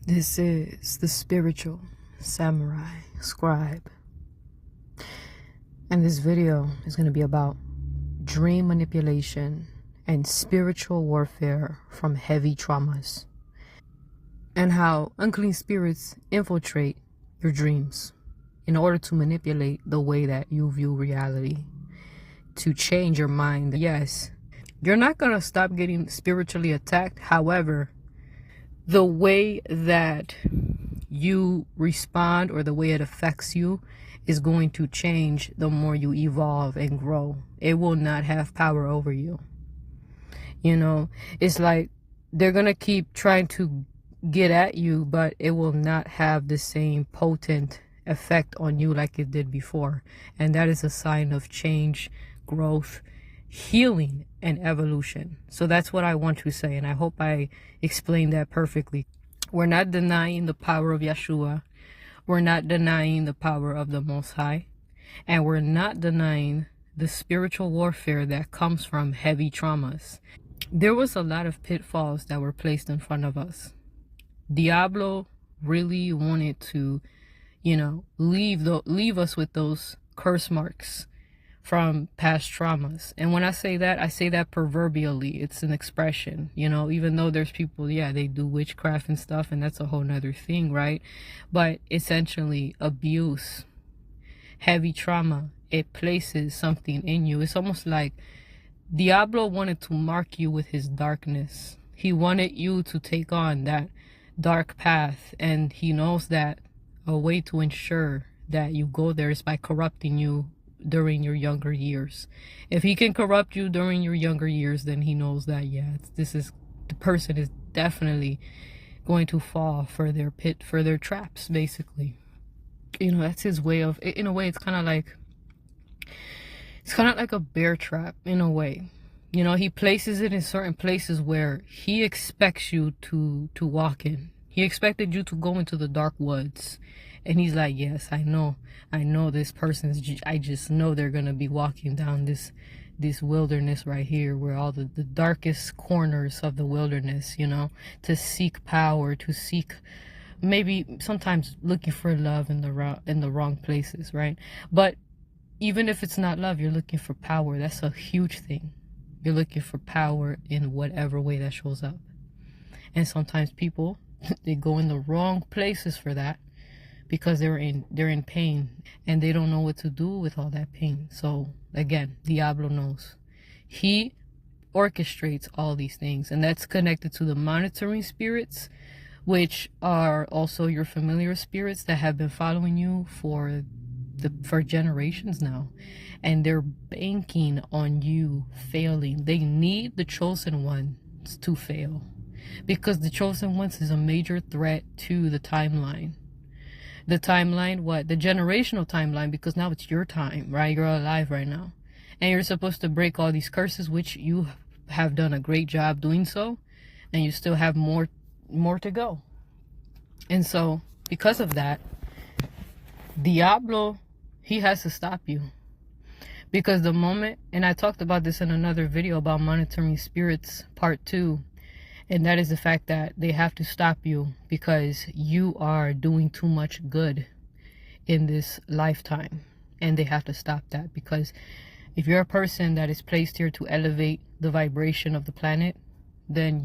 This is the spiritual samurai scribe, and this video is going to be about dream manipulation and spiritual warfare from heavy traumas, and how unclean spirits infiltrate your dreams in order to manipulate the way that you view reality, to change your mind. Yes, you're not going to stop getting spiritually attacked. However, the way that you respond or the way it affects you is going to change the more you evolve and grow. It will not have power over you. You know, it's like they're going to keep trying to get at you, but it will not have the same potent effect on you like it did before. And that is a sign of change, growth, healing, and evolution. So that's what I want to say, and I hope I explained that perfectly. We're not denying the power of Yeshua. We're not denying the power of the Most High. And we're not denying the spiritual warfare that comes from heavy traumas. There was a lot of pitfalls that were placed in front of us. Diablo really wanted to, leave us with those curse marks from past traumas. And when I say that proverbially. It's an expression, even though there's people, they do witchcraft and stuff, and that's a whole nother thing, right? But essentially, abuse, heavy trauma, it places something in you. It's almost like Diablo wanted to mark you with his darkness. He wanted you to take on that dark path, and he knows that a way to ensure that you go there is by corrupting you during your younger years. If he can corrupt you during your younger years, then he knows that the person is definitely going to fall for their traps, basically. That's his way of, in a way, it's kind of like a bear trap, in a way. He places it in certain places where he expects you to walk in. He expected you to go into the dark woods. And he's like, yes, I know this I just know they're going to be walking down this wilderness right here, where all the darkest corners of the wilderness, to seek power, to seek maybe sometimes looking for love in the wrong places, right? But even if it's not love, you're looking for power. That's a huge thing. You're looking for power in whatever way that shows up. And sometimes people, they go in the wrong places for that, because they're in pain and they don't know what to do with all that pain. So again, Diablo knows. He orchestrates all these things, and that's connected to the monitoring spirits, which are also your familiar spirits that have been following you for generations now, and they're banking on you failing. They need the chosen ones to fail, because the chosen ones is a major threat to the timeline. The timeline, what? The generational timeline, because now it's your time, right? You're alive right now. And you're supposed to break all these curses, which you have done a great job doing so. And you still have more to go. And so, because of that, Diablo, he has to stop you. Because the moment, and I talked about this in another video about monitoring spirits, part 2. And that is the fact that they have to stop you because you are doing too much good in this lifetime. And they have to stop that, because if you're a person that is placed here to elevate the vibration of the planet, then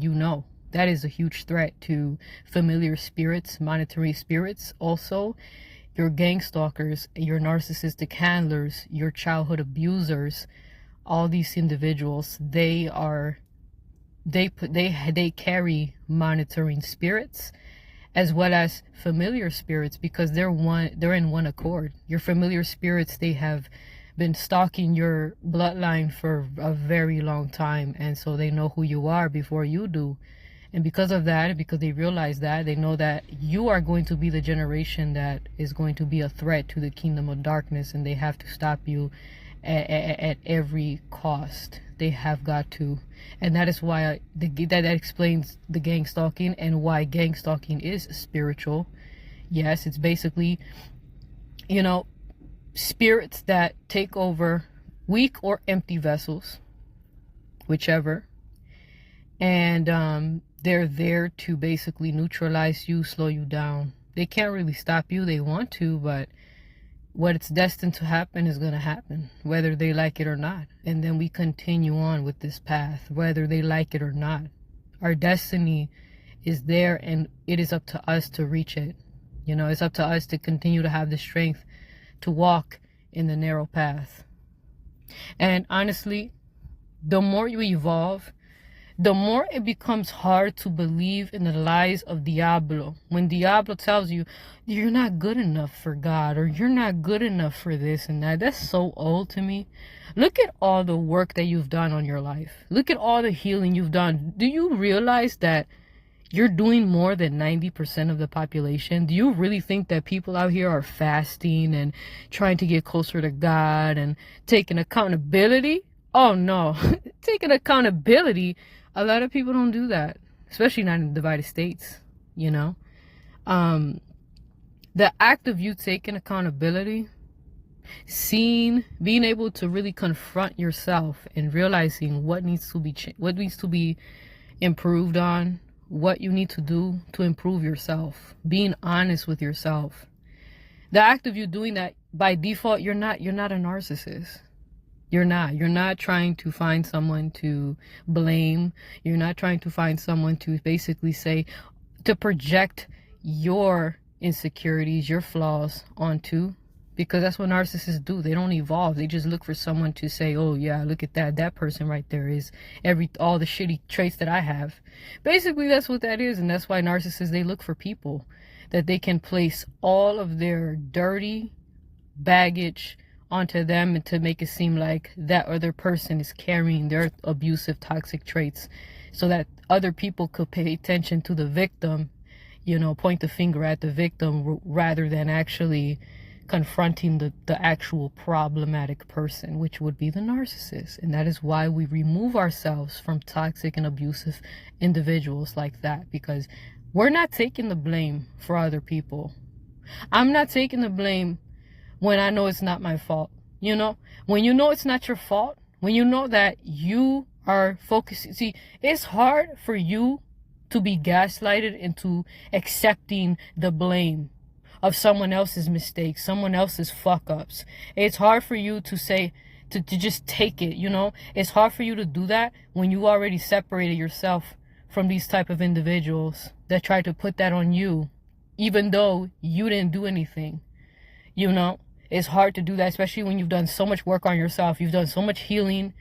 that is a huge threat to familiar spirits, monitoring spirits. Also, your gang stalkers, your narcissistic handlers, your childhood abusers, all these individuals, they carry monitoring spirits as well as familiar spirits, because they're in one accord. Your familiar spirits, they have been stalking your bloodline for a very long time, and so they know who you are before you do. And because of that, because they realize that, they know that you are going to be the generation that is going to be a threat to the kingdom of darkness, and they have to stop you at every cost. They have got to. And that is why that explains the gang stalking, and why gang stalking is spiritual. Yes, it's basically, spirits that take over weak or empty vessels, whichever. And They're there to basically neutralize you, slow you down. They can't really stop you. They want to, but what's destined to happen is going to happen, whether they like it or not. And then we continue on with this path, whether they like it or not. Our destiny is there, and it is up to us to reach it. You know, it's up to us to continue to have the strength to walk in the narrow path. And honestly, the more you evolve, the more it becomes hard to believe in the lies of Diablo. When Diablo tells you, you're not good enough for God, or you're not good enough for this and that. That's so old to me. Look at all the work that you've done on your life. Look at all the healing you've done. Do you realize that you're doing more than 90% of the population? Do you really think that people out here are fasting and trying to get closer to God and taking accountability? Oh no. Taking accountability, a lot of people don't do that, especially not in the divided states, you know. The act of you taking accountability, being able to really confront yourself and realizing what needs to be improved on, what you need to do to improve yourself, being honest with yourself. The act of you doing that, by default, you're not a narcissist. You're not trying to find someone to blame. You're not trying to find someone to basically say, to project your insecurities, your flaws onto, because that's what narcissists do. They don't evolve. They just look for someone to say, oh yeah, look at that person right there is all the shitty traits that I have. Basically, that's what that is. And that's why narcissists, they look for people that they can place all of their dirty baggage onto them, and to make it seem like that other person is carrying their abusive, toxic traits, so that other people could pay attention to the victim, you know, point the finger at the victim rather than actually confronting the actual problematic person, which would be the narcissist. And that is why we remove ourselves from toxic and abusive individuals like that, because we're not taking the blame for other people. I'm not taking the blame when I know it's not my fault. You know, when you know it's not your fault, when you know that you are focusing. See, it's hard for you to be gaslighted into accepting the blame of someone else's mistakes, someone else's fuck ups. It's hard for you to say, to just take it, you know. It's hard for you to do that when you already separated yourself from these type of individuals that try to put that on you, even though you didn't do anything, you know. It's hard to do that, especially when you've done so much work on yourself. You've done so much healing,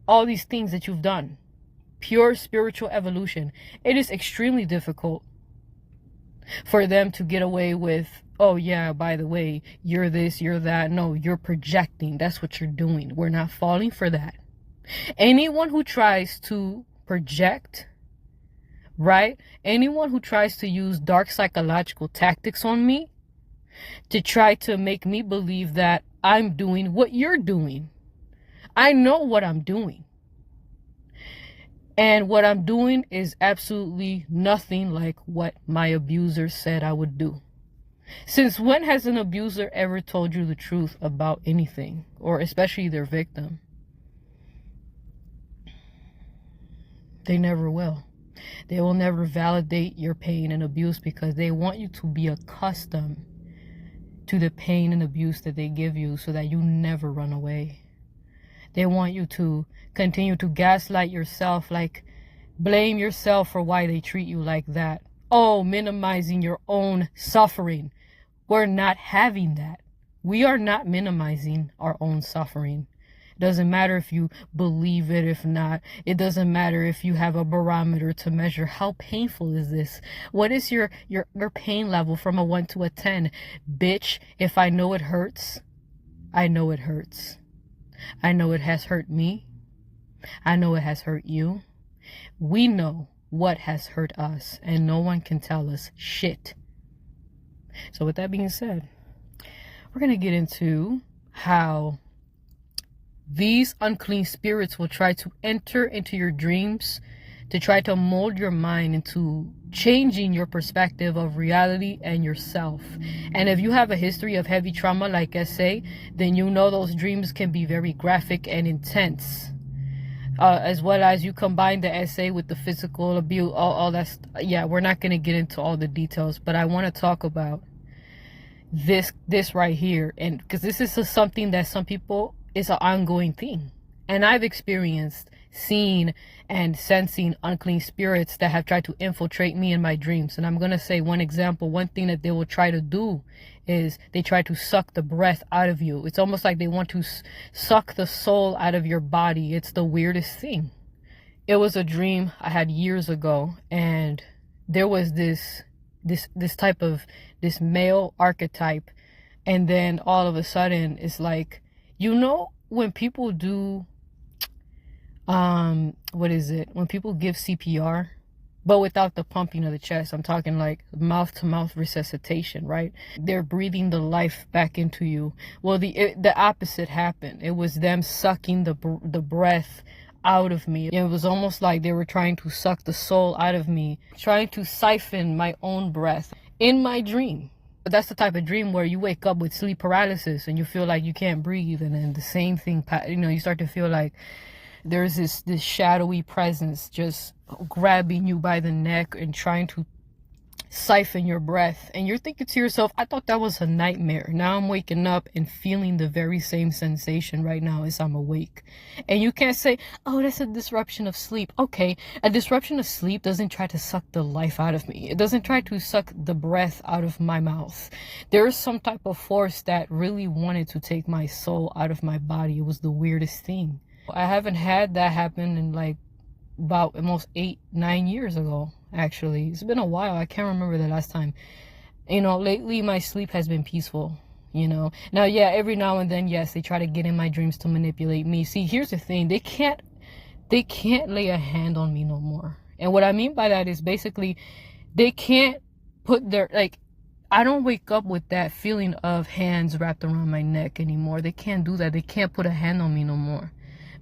all these things that you've done. Pure spiritual evolution. It is extremely difficult for them to get away with, oh yeah, by the way, you're this, you're that. No, you're projecting. That's what you're doing. We're not falling for that. Anyone who tries to project, right? Anyone who tries to use dark psychological tactics on me, to try to make me believe that I'm doing what you're doing. I know what I'm doing. And what I'm doing is absolutely nothing like what my abuser said I would do. Since when has an abuser ever told you the truth about anything, or especially their victim? They never will. They will never validate your pain and abuse, because they want you to be accustomed to the pain and abuse that they give you, so that you never run away. They want you to continue to gaslight yourself, like blame yourself for why they treat you like that. Oh, minimizing your own suffering. We're not having that. We are not minimizing our own suffering. It doesn't matter if you believe it, if not. It doesn't matter if you have a barometer to measure how painful is this. What is your pain level from a 1 to a 10? Bitch, if I know it hurts, I know it hurts. I know it has hurt me. I know it has hurt you. We know what has hurt us, and no one can tell us shit. So with that being said, we're going to get into how these unclean spirits will try to enter into your dreams to try to mold your mind into changing your perspective of reality and yourself. And if you have a history of heavy trauma like SA, then you know those dreams can be very graphic and intense. as well as you combine the SA with the physical abuse, all that. Yeah, we're not going to get into all the details, but I want to talk about this right here, and because this is something that some people is an ongoing thing, and I've experienced seeing and sensing unclean spirits that have tried to infiltrate me in my dreams. And I'm going to say one example. One thing that they will try to do is they try to suck the breath out of you. It's almost like they want to suck the soul out of your body. It's the weirdest thing. It was a dream I had years ago, and there was this type of this male archetype, and then all of a sudden it's like, you know, when people do when people give CPR, but without the pumping of the chest, I'm talking like mouth to mouth resuscitation, right? They're breathing the life back into you. Well, the opposite happened. It was them sucking the breath out of me. It was almost like they were trying to suck the soul out of me, trying to siphon my own breath in my dream. But that's the type of dream where you wake up with sleep paralysis and you feel like you can't breathe, and then the same thing, you know, you start to feel like there's this shadowy presence just grabbing you by the neck and trying to siphon your breath. And you're thinking to yourself, I thought that was a nightmare. Now I'm waking up and feeling the very same sensation right now as I'm awake. And you can't say, oh, that's a disruption of sleep. Okay, a disruption of sleep doesn't try to suck the life out of me. It doesn't try to suck the breath out of my mouth. There is some type of force that really wanted to take my soul out of my body. It was the weirdest thing. I haven't had that happen in like about almost 8-9 years ago. Actually, it's been a while. I can't remember the last time. You know, lately my sleep has been peaceful, you know. Now, yeah, every now and then, yes, they try to get in my dreams to manipulate me. See, here's the thing. They can't lay a hand on me no more. And what I mean by that is basically they can't put their, like, I don't wake up with that feeling of hands wrapped around my neck anymore. They can't do that. They can't put a hand on me no more.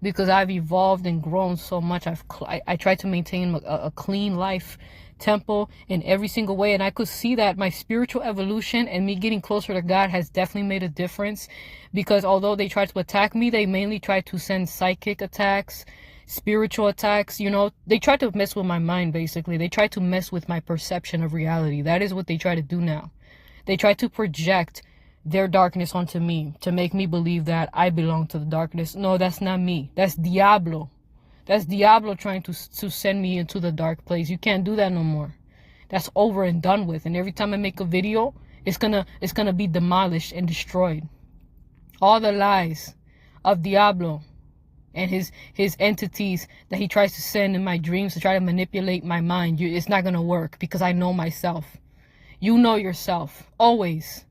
Because I've evolved and grown so much. I try to maintain a clean life temple in every single way. And I could see that my spiritual evolution and me getting closer to God has definitely made a difference. Because although they try to attack me, they mainly try to send psychic attacks, spiritual attacks. You know, they try to mess with my mind, basically. They try to mess with my perception of reality. That is what they try to do now. They try to project their darkness onto me to make me believe that I belong to the darkness. No, that's not me. That's Diablo. That's Diablo trying to send me into the dark place. You can't do that no more. That's over and done with. And every time I make a video, it's gonna be demolished and destroyed. All the lies of Diablo and his entities that he tries to send in my dreams to try to manipulate my mind, it's not gonna work, because I know myself. You know yourself. Always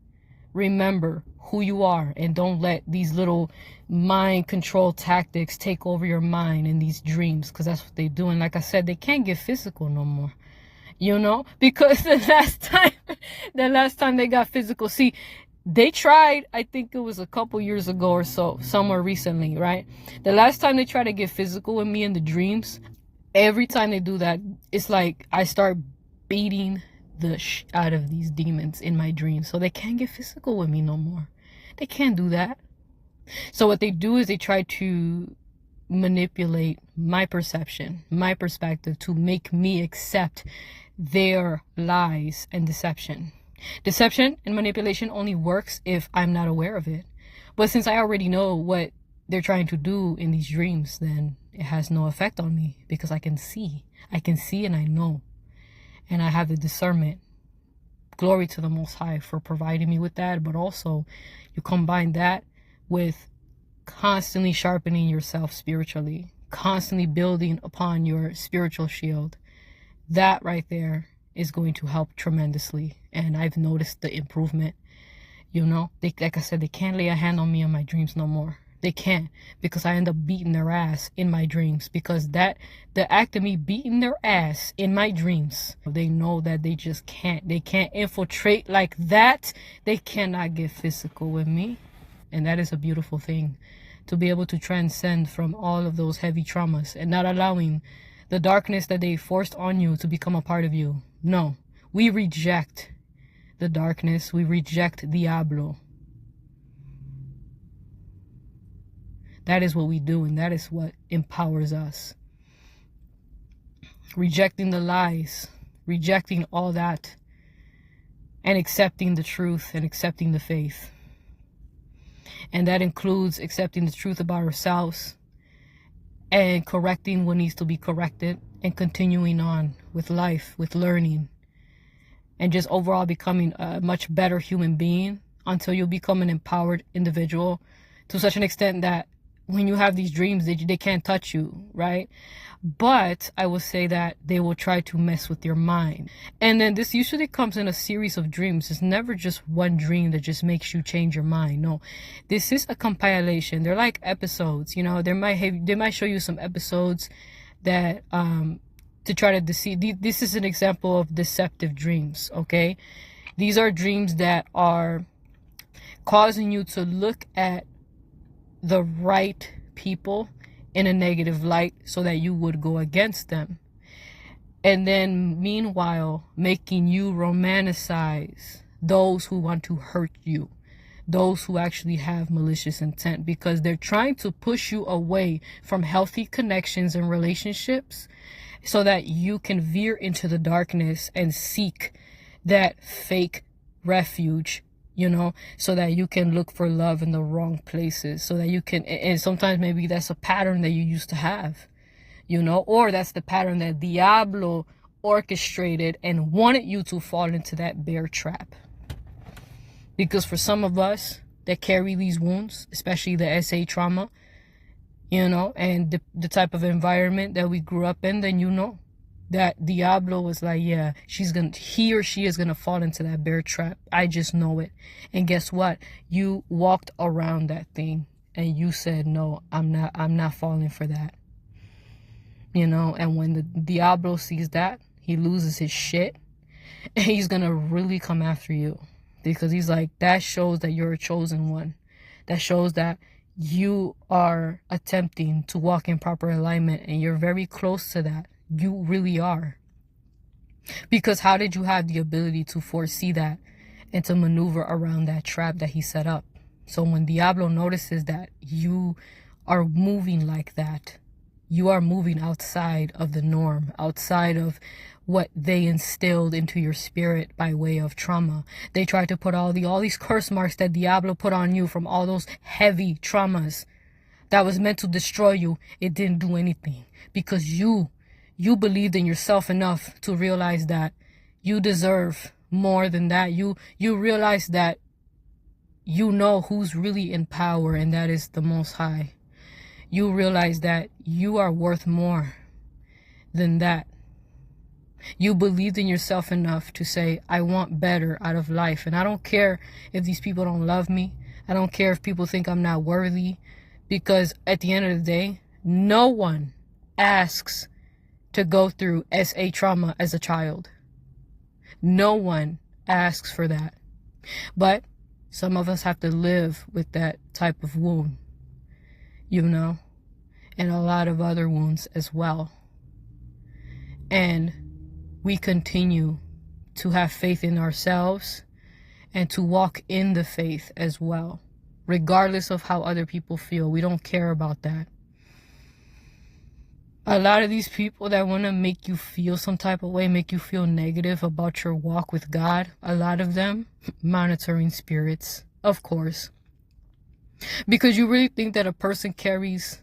remember who you are, and don't let these little mind control tactics take over your mind in these dreams, because that's what they do. And like I said, they can't get physical no more, you know, because the last time they got physical, see, they tried, I think it was a couple years ago or so, somewhere recently, right? The last time they tried to get physical with me in the dreams, every time they do that, it's like I start beating the out of these demons in my dreams. So they can't get physical with me no more. They can't do that. So what they do is they try to manipulate my perception, my perspective, to make me accept their lies and deception. Deception and manipulation only works if I'm not aware of it. But since I already know what they're trying to do in these dreams, then it has no effect on me, because I can see and I know. And I have the discernment. Glory to the Most High for providing me with that. But also, you combine that with constantly sharpening yourself spiritually, constantly building upon your spiritual shield. That right there is going to help tremendously. And I've noticed the improvement. You know, like I said, they can't lay a hand on me in my dreams no more. They can't, because I end up beating their ass in my dreams, because the act of me beating their ass in my dreams, they know that they just can't. They can't infiltrate like that. They cannot get physical with me. And that is a beautiful thing, to be able to transcend from all of those heavy traumas and not allowing the darkness that they forced on you to become a part of you. No, we reject the darkness. We reject Diablo. That is what we do, and that is what empowers us. Rejecting the lies, rejecting all that, and accepting the truth and accepting the faith. And that includes accepting the truth about ourselves and correcting what needs to be corrected and continuing on with life, with learning, and just overall becoming a much better human being until you become an empowered individual to such an extent that when you have these dreams, they can't touch you, right? But I will say that they will try to mess with your mind. And then this usually comes in a series of dreams. It's never just one dream that just makes you change your mind. No, this is a compilation. They're like episodes, you know. They might show you some episodes that to try to deceive. This is an example of deceptive dreams, okay? These are dreams that are causing you to look at the right people in a negative light so that you would go against them. And then meanwhile, making you romanticize those who want to hurt you, those who actually have malicious intent, because they're trying to push you away from healthy connections and relationships so that you can veer into the darkness and seek that fake refuge, you know, so that you can look for love in the wrong places, so that you can, and sometimes maybe that's a pattern that you used to have, you know, or that's the pattern that Diablo orchestrated and wanted you to fall into that bear trap. Because for some of us that carry these wounds, especially the SA trauma, you know, and the type of environment that we grew up in, then you know that Diablo was like, yeah, he or she is gonna fall into that bear trap. I just know it. And guess what? You walked around that thing and you said, no, I'm not falling for that. You know, and when the Diablo sees that, he loses his shit and he's gonna really come after you, because he's like, that shows that you're a chosen one. That shows that you are attempting to walk in proper alignment, and you're very close to that. You really are. Because how did you have the ability to foresee that and to maneuver around that trap that he set up? So when Diablo notices that you are moving like that, you are moving outside of the norm, outside of what they instilled into your spirit by way of trauma. They tried to put all these curse marks that Diablo put on you from all those heavy traumas that was meant to destroy you. It didn't do anything, because you believed in yourself enough to realize that you deserve more than that. You realize that you know who's really in power, and that is the Most High. You realize that you are worth more than that. You believed in yourself enough to say, I want better out of life. And I don't care if these people don't love me. I don't care if people think I'm not worthy. Because at the end of the day, no one asks to go through SA trauma as a child. No one asks for that. But some of us have to live with that type of wound, you know, and a lot of other wounds as well. And we continue to have faith in ourselves and to walk in the faith as well, regardless of how other people feel. We don't care about that. A lot of these people that want to make you feel some type of way, make you feel negative about your walk with God, a lot of them monitoring spirits, of course. Because you really think that a person carries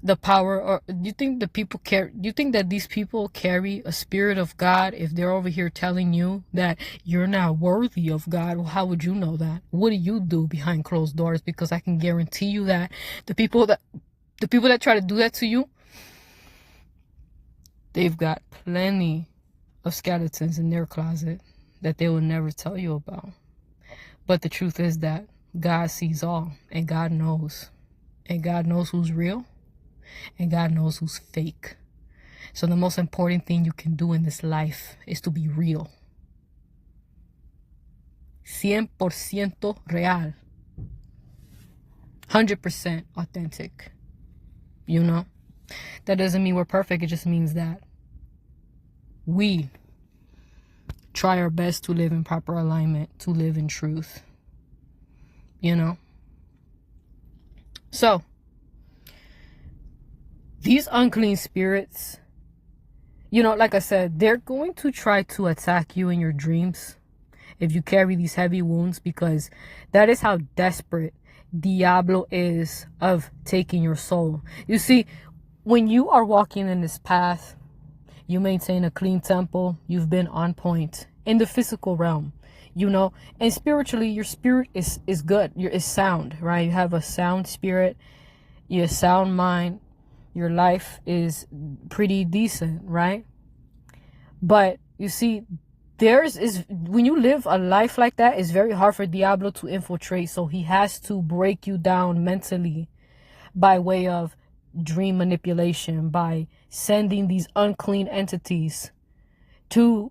the power, or you think that these people carry a spirit of God if they're over here telling you that you're not worthy of God? Well, how would you know that? What do you do behind closed doors? Because I can guarantee you that the people that try to do that to you, they've got plenty of skeletons in their closet that they will never tell you about. But the truth is that God sees all, and God knows. And God knows who's real, and God knows who's fake. So the most important thing you can do in this life is to be real. 100% real. 100% authentic. You know? That doesn't mean we're perfect. It just means that we try our best to live in proper alignment, to live in truth. You know? So, These unclean spirits, you know, like I said, they're going to try to attack you in your dreams if you carry these heavy wounds, because that is how desperate Diablo is of taking your soul. You see, when you are walking in this path, you maintain a clean temple, you've been on point in the physical realm, you know, and spiritually, your spirit is good. It's sound, right? You have a sound spirit, you have a sound mind, your life is pretty decent, right? But you see, when you live a life like that, it's very hard for Diablo to infiltrate. So he has to break you down mentally by way of dream manipulation, by sending these unclean entities to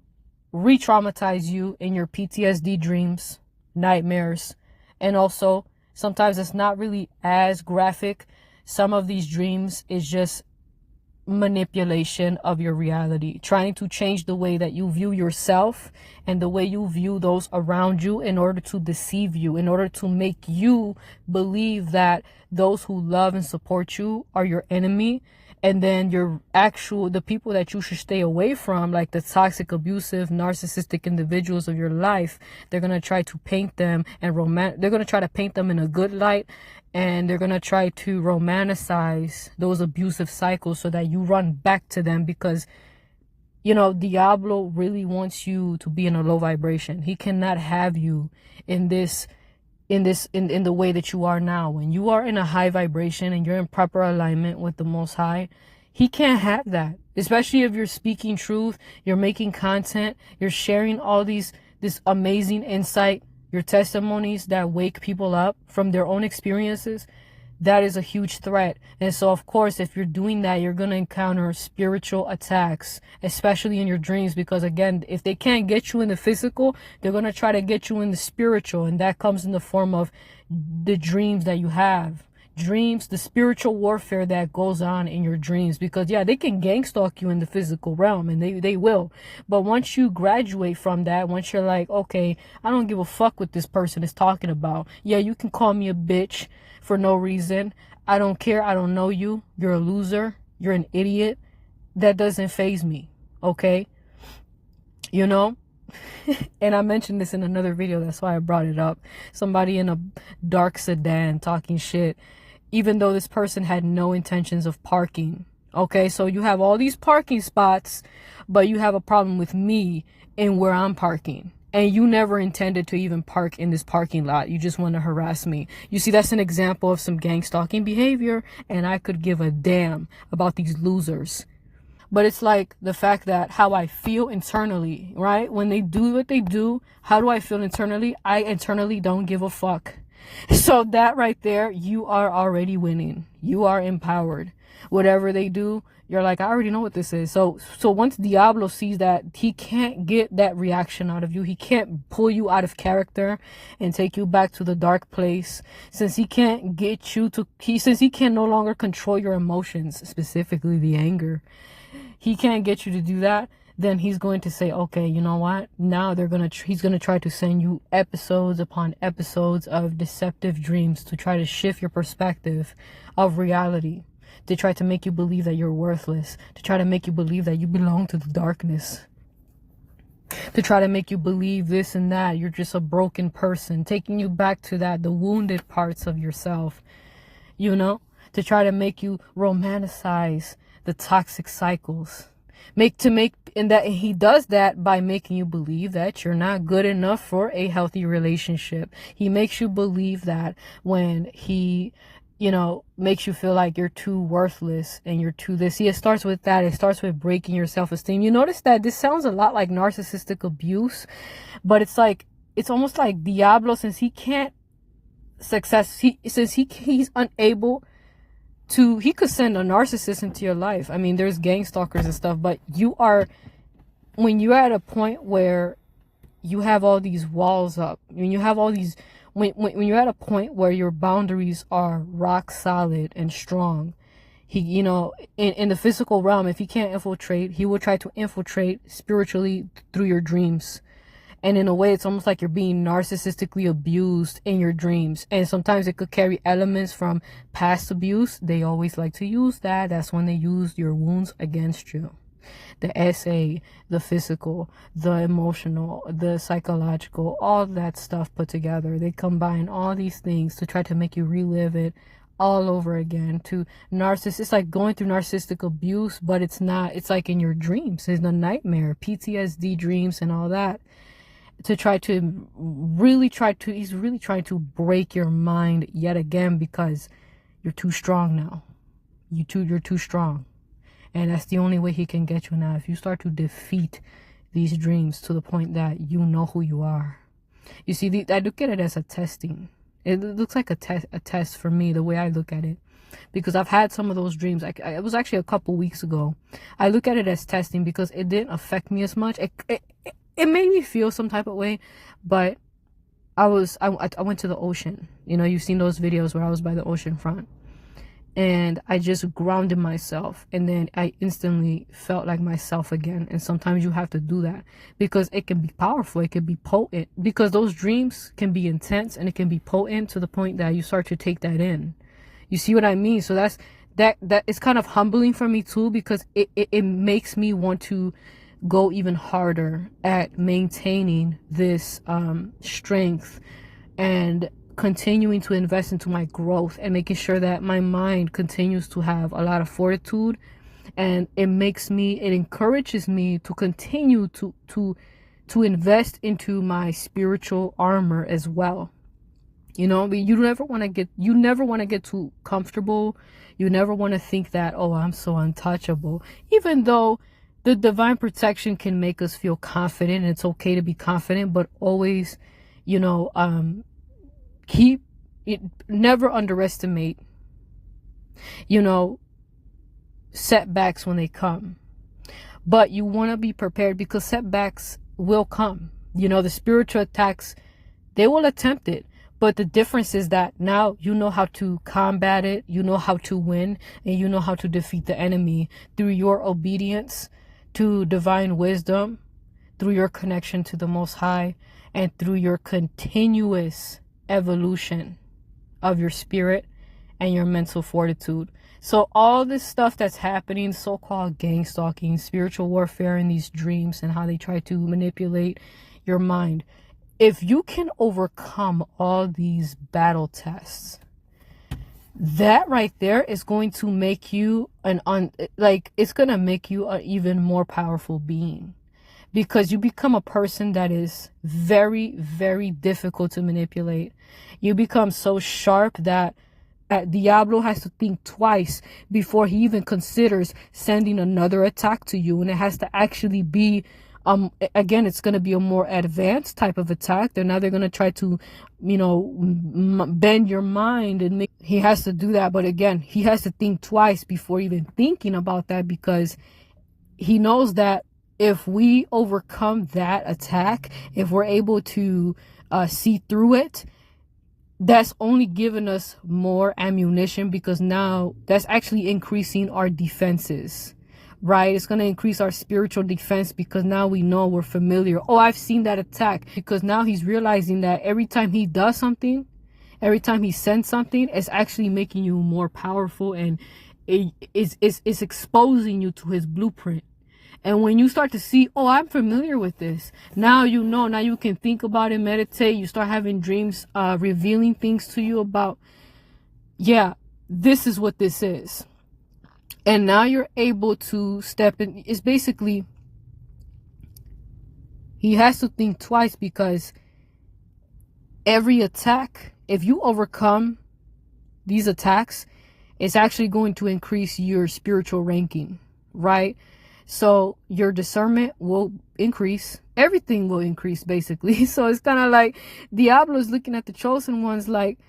re-traumatize you in your PTSD dreams, nightmares. And also, sometimes it's not really as graphic. Some of these dreams is just manipulation of your reality, trying to change the way that you view yourself and the way you view those around you in order to deceive you, in order to make you believe that those who love and support you are your enemy, and then the people that you should stay away from, like the toxic, abusive, narcissistic individuals of your life, they're going to try to paint them and they're going to try to paint them in a good light, and they're going to try to romanticize those abusive cycles so that you run back to them, because, you know, Diablo really wants you to be in a low vibration. He cannot have you in the way that you are now. When you are in a high vibration and you're in proper alignment with the Most High, he can't have that. Especially if you're speaking truth, you're making content, you're sharing all this amazing insight, your testimonies that wake people up from their own experiences. That is a huge threat. And so, of course, if you're doing that, you're going to encounter spiritual attacks, especially in your dreams, because, again, if they can't get you in the physical, they're going to try to get you in the spiritual. And that comes in the form of the dreams that you have. Dreams, the spiritual warfare that goes on in your dreams, because yeah, they can gang stalk you in the physical realm, and they will. But once you graduate from that, once you're like, okay, I don't give a fuck what this person is talking about. Yeah, you can call me a bitch for no reason. I don't care. I don't know you. You're a loser. You're an idiot. That doesn't faze me. Okay. You know? And I mentioned this in another video. That's why I brought it up. Somebody in a dark sedan talking shit, even though this person had no intentions of parking. Okay, so you have all these parking spots, but you have a problem with me and where I'm parking. And you never intended to even park in this parking lot. You just want to harass me. You see, that's an example of some gang stalking behavior, and I could give a damn about these losers. But it's like the fact that how I feel internally, right? When they do what they do, how do I feel internally? I internally don't give a fuck. So that right there, you are already winning. You are empowered. Whatever they do, you're like, I already know what this is. So once Diablo sees that he can't get that reaction out of you, he can't pull you out of character and take you back to the dark place, since he can't get you to, since he can no longer control your emotions, specifically the anger, he can't get you to do that. Then he's going to say, okay, you know what? Now he's going to try to send you episodes upon episodes of deceptive dreams to try to shift your perspective of reality, to try to make you believe that you're worthless, to try to make you believe that you belong to the darkness, to try to make you believe this and that. You're just a broken person, taking you back to that, the wounded parts of yourself, you know, to try to make you romanticize the toxic cycles. And that he does that by making you believe that you're not good enough for a healthy relationship. He makes you believe that when he, you know, makes you feel like you're too worthless and you're too this. See, it starts with that. It starts with breaking your self-esteem. You notice that this sounds a lot like narcissistic abuse, but it's like, it's almost like Diablo, since he can't he's unable to, he could send a narcissist into your life. I mean, there's gang stalkers and stuff, but when you're at a point where you have all these walls up, when you have all these, when you're at a point where your boundaries are rock solid and strong, he, you know, in the physical realm, if he can't infiltrate, he will try to infiltrate spiritually through your dreams. And in a way, it's almost like you're being narcissistically abused in your dreams. And sometimes it could carry elements from past abuse. They always like to use that. That's when they use your wounds against you. The SA, the physical, the emotional, the psychological, all that stuff put together. They combine all these things to try to make you relive it all over again. To it's like going through narcissistic abuse, but it's not. It's like in your dreams. It's a nightmare, PTSD dreams and all that. To try to he's really trying to break your mind yet again, because you're too strong now. You're too strong. And that's the only way he can get you now. If you start to defeat these dreams to the point that you know who you are. You see, I look at it as a testing. It looks like a test for me, the way I look at it. Because I've had some of those dreams. It was actually a couple weeks ago. I look at it as testing because it didn't affect me as much. It made me feel some type of way. But I went to the ocean. You know, you've seen those videos where I was by the ocean front. And I just grounded myself, and then I instantly felt like myself again. And sometimes you have to do that because it can be powerful, it can be potent, because those dreams can be intense and it can be potent to the point that you start to take that in. You see what I mean? So that is kind of humbling for me too, because it makes me want to go even harder at maintaining this strength and continuing to invest into my growth and making sure that my mind continues to have a lot of fortitude. And it encourages me to continue to invest into my spiritual armor as well. You know, you never want to get too comfortable. You never want to think that, oh, I'm so untouchable, even though the divine protection can make us feel confident. It's okay to be confident, but always, you know, never underestimate, you know, setbacks when they come. But you want to be prepared, because setbacks will come. You know, the spiritual attacks, they will attempt it. But the difference is that now you know how to combat it, you know how to win, and you know how to defeat the enemy through your obedience to divine wisdom, through your connection to the Most High, and through your continuous evolution of your spirit and your mental fortitude. So all this stuff that's happening, so-called gang stalking, spiritual warfare, in these dreams, and how they try to manipulate your mind, if you can overcome all these battle tests, that right there is going to make you it's going to make you an even more powerful being. Because you become a person that is very, very difficult to manipulate. You become so sharp that Diablo has to think twice before he even considers sending another attack to you. And it has to actually be, again, it's going to be a more advanced type of attack. They're going to try to, you know, bend your mind, and he has to do that. But again, he has to think twice before even thinking about that, because he knows that if we overcome that attack, if we're able to see through it, that's only giving us more ammunition, because now that's actually increasing our defenses, right? It's going to increase our spiritual defense, because now we know, we're familiar. Oh, I've seen that attack. Because now he's realizing that every time he does something, every time he sends something, it's actually making you more powerful, and it's exposing you to his blueprint. And when you start to see, oh, I'm familiar with this, now you know, now you can think about it, meditate, you start having dreams, revealing things to you about, yeah, this is what this is. And now you're able to step in. It's basically, he has to think twice, because every attack, if you overcome these attacks, it's actually going to increase your spiritual ranking, right? So your discernment will increase. Everything will increase, basically. So it's kind of like Diablo's looking at the chosen ones like,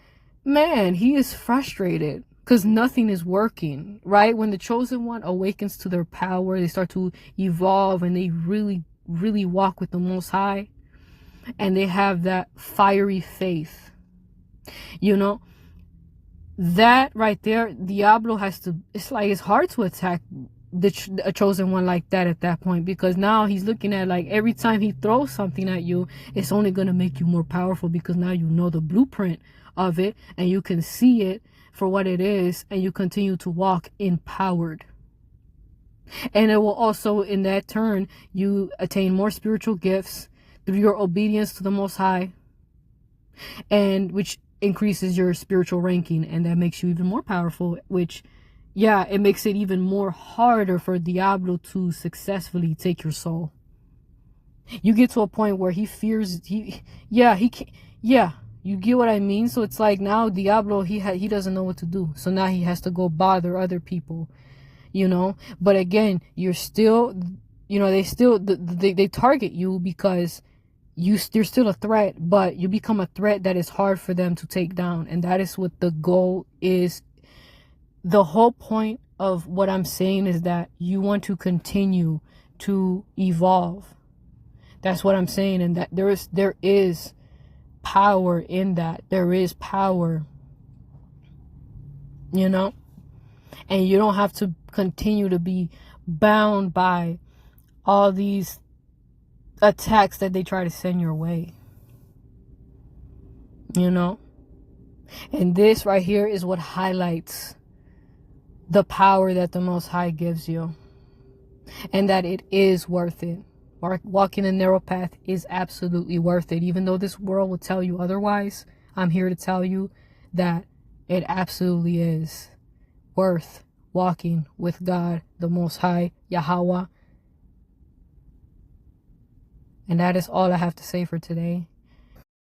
man, he is frustrated because nothing is working, right? When the chosen one awakens to their power, they start to evolve, and they really, really walk with the Most High, and they have that fiery faith, you know, that right there, Diablo has to, it's like, it's hard to attack a chosen one like that at that point, because now he's looking at like every time he throws something at you, it's only going to make you more powerful, because now you know the blueprint of it and you can see it for what it is, and you continue to walk empowered. And it will also, in that turn, you attain more spiritual gifts through your obedience to the Most High, and which increases your spiritual ranking, and that makes you even more powerful, which, yeah, it makes it even more harder for Diablo to successfully take your soul. You get to a point where he fears, you get what I mean? So it's like now Diablo, he doesn't know what to do. So now he has to go bother other people, you know? But again, you're still, you know, they target you because you're still a threat, but you become a threat that is hard for them to take down. And that is what the goal is. The whole point of what I'm saying is that you want to continue to evolve. That's what I'm saying. And that there is power in that. There is power, you know, and you don't have to continue to be bound by all these attacks that they try to send your way, you know. And this right here is what highlights the power that the Most High gives you, and that it is worth it. Walking the narrow path is absolutely worth it. Even though this world will tell you otherwise, I'm here to tell you that it absolutely is worth walking with God, the Most High, Yahweh. And that is all I have to say for today.